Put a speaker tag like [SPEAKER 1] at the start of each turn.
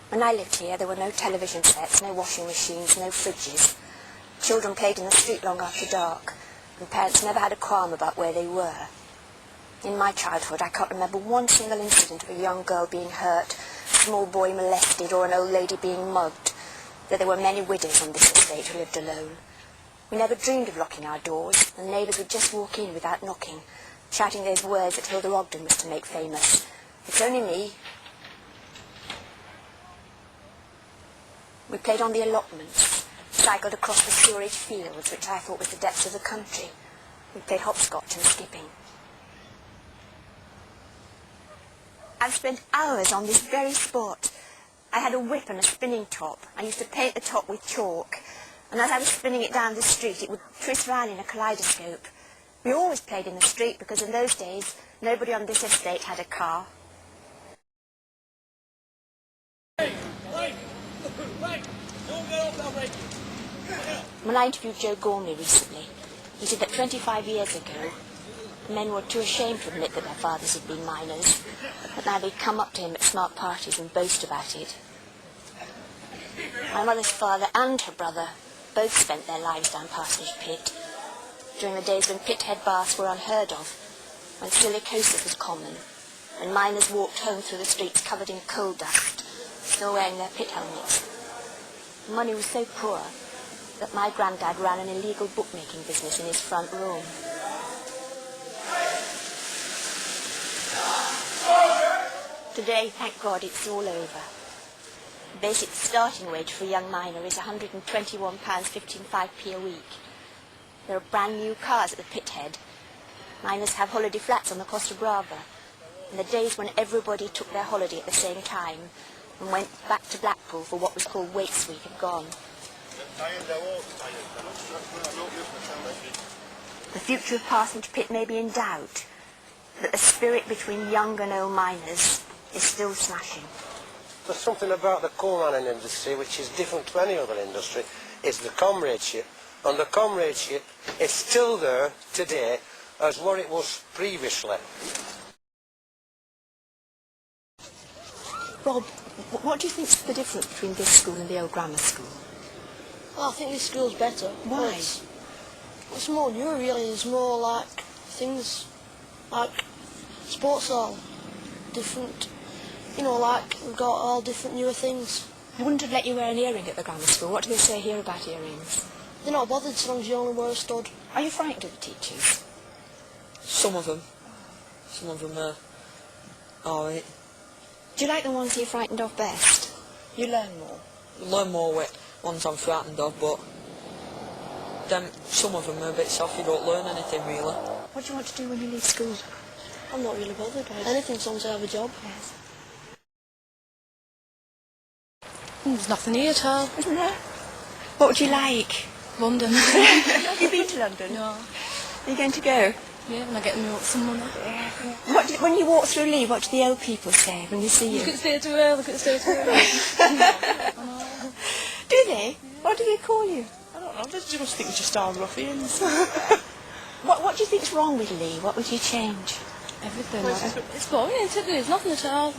[SPEAKER 1] When I lived here, there were no television sets, no washing machines, no fridges. Children played in the street long after dark, and parents never had a qualm about where they were. In my childhood, I can't remember one single incident of a young girl being hurt, a small boy molested, or an old lady being mugged, though there were many widows on this estate who lived alone. We never dreamed of locking our doors, and neighbours would just walk in without knocking, shouting those words that Hilda Ogden was to make famous. It's only me. We played on the allotments, cycled across the storage fields, which I thought was the depths of the country. We played hopscotch and skipping. I've spent hours on this very spot. I had a whip and a spinning top. I used to paint the top with chalk, and as I was spinning it down the street, it would twist round in a kaleidoscope. We always played in the street because in those days, nobody on this estate had a car. When I interviewed Joe Gormley recently, he said that 25 years ago, men were too ashamed to admit that their fathers had been miners, but now they'd come up to him at smart parties and boast about it. My mother's father and her brother both spent their lives down Parsonage Pit, during the days when pit-head baths were unheard of, when silicosis was common, when miners walked home through the streets covered in coal dust, still wearing their pit helmets. Money was so poor that my granddad ran an illegal bookmaking business in his front room. Today, thank God, it's all over. The basic starting wage for a young miner is £121.15p a week. There are brand new cars at the pit head. Miners have holiday flats on the Costa Brava. And the days when everybody took their holiday at the same time and went back to Blackpool for what was called Wakes Week have gone. The future of Parsonage Pit may be in doubt, but the spirit between young and old miners is still smashing.
[SPEAKER 2] There's something about the coal mining industry which is different to any other industry, is the comradeship. And the comradeship is still there today as what it was previously.
[SPEAKER 1] Rob, what do you think's the difference between this school and the old grammar school?
[SPEAKER 3] Well, I think this school's better.
[SPEAKER 1] Why?
[SPEAKER 3] It's more new, really. There's more, like, things, like, sports hall, different, you know, like, we've got all different newer things.
[SPEAKER 1] I wouldn't have let you wear an earring at the grammar school. What do they say here about earrings?
[SPEAKER 3] They're not bothered so long as you only wear a stud.
[SPEAKER 1] Are you frightened of the teachers?
[SPEAKER 4] Some of them. Some of them are alright.
[SPEAKER 1] Do you like the ones you're frightened of best? You learn more.
[SPEAKER 4] Learn more with ones I'm frightened of, but then some of them are a bit soft, you don't learn anything really.
[SPEAKER 1] What do you want to do when you leave school?
[SPEAKER 3] I'm not really bothered. Anything as long as I have a job.
[SPEAKER 1] Yes.
[SPEAKER 3] There's nothing here at all.
[SPEAKER 1] Isn't there? What would you like?
[SPEAKER 3] London.
[SPEAKER 1] Have you been to London?
[SPEAKER 3] No.
[SPEAKER 1] Are you going to go?
[SPEAKER 3] Yeah, when I get some money.
[SPEAKER 1] When you walk through Leigh, what do the old people say when they see you?
[SPEAKER 3] Look at the stay too early, look at the stay too early.
[SPEAKER 1] Do they? What do they call you?
[SPEAKER 5] I don't know, they just think we're just all ruffians.
[SPEAKER 1] What do you think's wrong with Leigh? What would you change?
[SPEAKER 3] Everything. It's boring, isn't it? There's nothing at all.